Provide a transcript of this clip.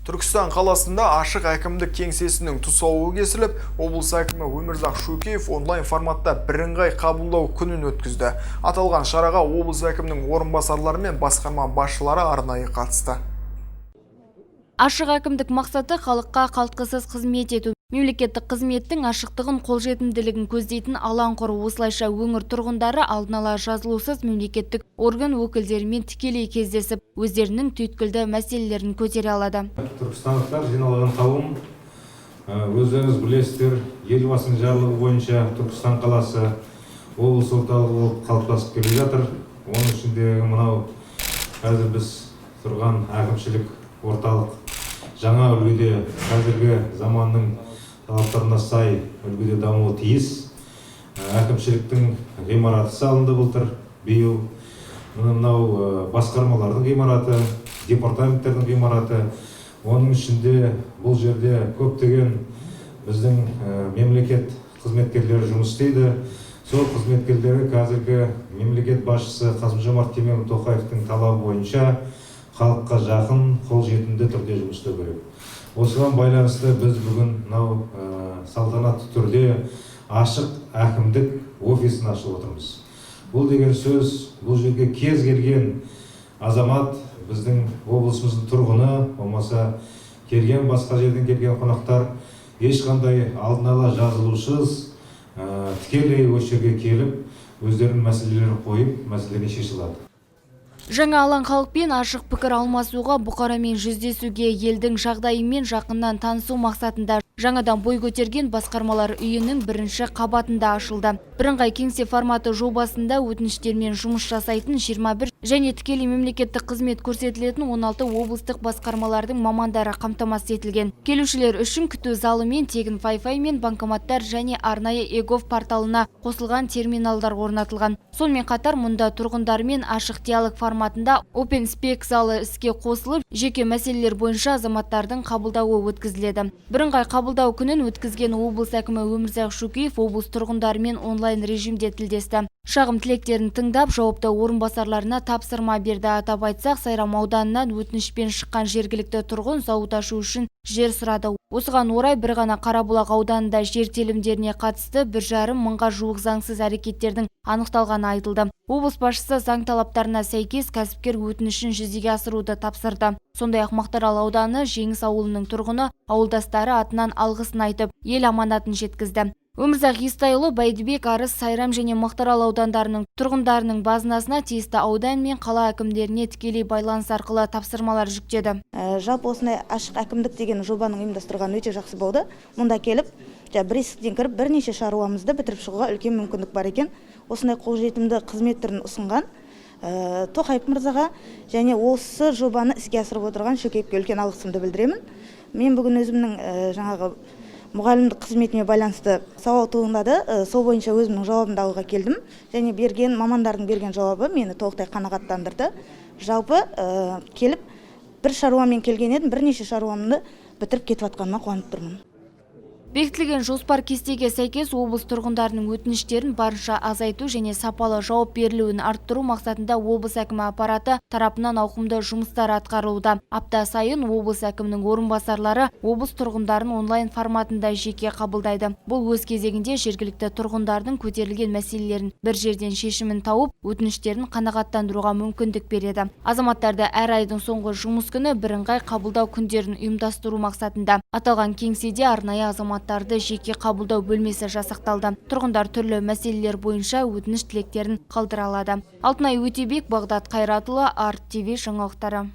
Түркістан қаласында ашық әкімдік кеңсесінің тұсауы кесіліп, облыс әкімі Өмірзақ Шөкеев онлайн форматта бірыңғай қабылдау күнін өткізді. Аталған шараға облыс әкімінің орынбасарлары мен басқарма басшылары арнайы қатысты. Ашық әкімдік мақсаты халыққа қалтқысыз қызмет ету. Мемлекеттік қызметтің ашықтығын, қолжетімділігін көздейтін алаң құру. Осылайша өңір тұрғындары алдын ала жазылусыз мемлекеттік орган өкілдерімен тікелей кездесіп, өздерінің түйткілді мәселелерін көтере алады. Түркістандықтар жиналған қауым, өздеріңіз білесіздер, елбасының жарлығы бойынша Түркістан қаласы облыс орталығы болып қалыптасып келе жатыр. Оның ішіндегі мынау қазір біз тұрған әкімшілік орталық жаңа үлгіде, қазіргі заманның талаптарына сай үлгіде дамуы тиіс. Әкімшіліктің ғимараты салынды былтыр, биыл. Мынау басқармалардың ғимараты, департаменттердің ғимараты. Оның ішінде бұл жерде көптеген біздің мемлекет қызметкерлері жұмыс істейді. Сол қызметкерлері қазіргі мемлекет басшысы Қасым-Жомарт Тоқаевтың талабы бойынша халыққа жақын, қолжетімді түрде жұмыс істеу керек. Осыған байланысты біз бүгін салтанатты түрде ашық әкімдік офисын ашып отырмыз. Бұл деген сөз, бұл жерге кез келген азамат, біздің облысымыздың тұрғыны, болмаса келген басқа жерден келген қонақтар ешқандай алдын ала жазылусыз тікелей осы жерге келіп, өздерінің мәселелерін қойып, мәселені шеше алады. Жаңа алаң халықпен ашық пікір алмасуға, бұқарамен жүздесуге, елдің жағдайымен жақыннан танысу мақсатында жаңадан бой көтерген басқармалар үйінің бірінші қабатында ашылды. Бірыңғай кеңсе форматы жобасында өтініштермен жұмыс жасайтын 21 және тікелей мемлекеттік қызмет көрсетілетін 16 облыстық басқармалардың мамандары қамтамасыз етілген. Келушілер үшін күту залы мен тегін Wi-Fi мен банкоматтар және арнайы егов порталына қосылған терминалдар орнатылған. Сонымен қатар мұнда тұрғындармен ашық диалог форматында Open Spec залы іске қосылып, жеке мәселелер бойынша азаматтардың қабылдауы өткізіледі. Бірыңғай қабылдау күнін өткізген облыс әкімі Өмірзақ Шөкеев облыс тұрғындарымен онлайн режимде тілдесті. Шағым тілектерін тыңдап, жауапты орынбасарларына тапсырма берді. Атап айтсақ, Сайрам ауданынан өтінішпен шыққан жергілікті тұрғын зауыт ашу үшін жер сұрады. Осыған орай бір ғана Қарабұлақ ауданында жер телімдеріне қатысты 1,5 мыңға жуық заңсыз әрекеттердің анықталғаны айтылды. Облыс басшысы заң талаптарына сәйкес кәсіпкер өтінішін жүзеге асыруды тапсырды. Сондай-ақ Мақтаарал ауданы Жеңіс ауылының тұрғыны ауылдастары атынан алғысын айтып, ел аманатын жеткізді. Өмірзақ Естайұлы Бәйдібек, Арыс, Сайрам және Мақтаарал аудандарының тұрғындарының базынасына тиісті аудан мен қала әкімдеріне тікелей байланыс арқылы тапсырмалар жүктеді. Жалпы осындай ашық әкімдік деген жобаның ұйымдастырған өте жақсы болды. Мұнда келіп, бір есіктен кіріп, бірнеше шаруамызды бітіріп шығуға үлкен мүмкіндік бар екен. Осындай қолжетімді қызмет түрін ұсынған Тоқаев мырзаға және осы жобаны іске асырып отырған Шөкеевке үлкен алғысымды білдіремін. Мен бүгін өзімнің жаңағы мұғалімдік қызметіме байланысты сауал туындады. Сол бойынша өзімнің жауабымды алуға келдім. Және мамандардың берген жауабы мені толықтай қанағаттандырды. Жалпы келіп, бір шаруамен келген едім, бірнеше шаруамды бітіріп кетіп жатқаныма қуанып тұрмын. Бекітілген жоспар кестеге сәйкес облыс тұрғындарының өтініштерін барынша азайту және сапалы жауап берілуін арттыру мақсатында облыс әкімі аппараты тарапынан ауқымды жұмыстар атқарылуда. Апта сайын облыс әкімінің орынбасарлары облыс тұрғындарын онлайн форматында жеке қабылдайды. Бұл өз кезегінде жергілікті тұрғындардың көтерілген мәселелерін бір жерден шешімін тауып, өтініштерін қанағаттандыруға мүмкіндік береді. Азаматтарды әр айдың соңғы жұмыс күні бірыңғай қабылдау күндерін ұйымдастыру мақсатында аталған кеңседе арнайы азаматтарды жеке қабылдау бөлмесі жасақталды. Тұрғындар түрлі мәселелер бойынша өтініш тілектерін қалдыра алады. Алтынай Өтебек, Бағдат Қайратұлы, Арт ТВ жаңалықтары.